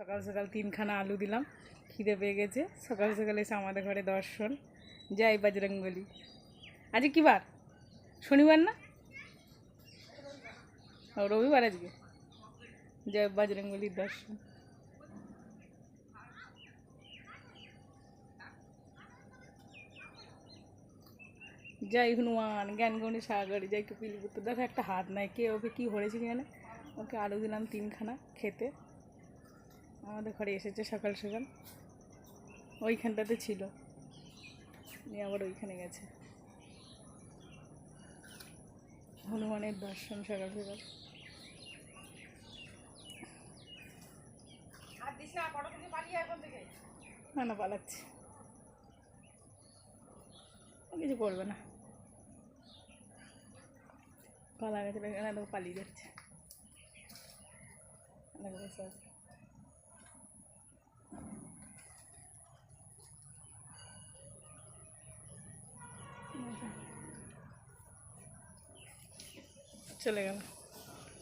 সকাল সকাল 3খানা আলু দিলাম, খিদে পেয়ে গেছে। সকাল সকাল এসে আমাদের ঘরে দর্শন। জয় বজরংবলী। আজকে কী বার? শনিবার না? ও রবিবার আজকে। জয় বজরংবলীর দর্শন। জয় হনুমান জ্ঞান গণেশ সাগর জয় কপিল পুত্র। দেখো একটা হাত নাই, কে ওকে কী হয়েছে জানে। ওকে আলু দিলাম 3খানা খেতে। আমাদের ঘরে এসেছে সকাল সকাল, ওইখানটাতে ছিল, নিয়ে আবার ওইখানে গেছে। হনুমানের দর্শন সকাল সকাল। না না পালাচ্ছে, কিছু করবে না, পালা গেছে, পালিয়ে যাচ্ছে। চলে গেল।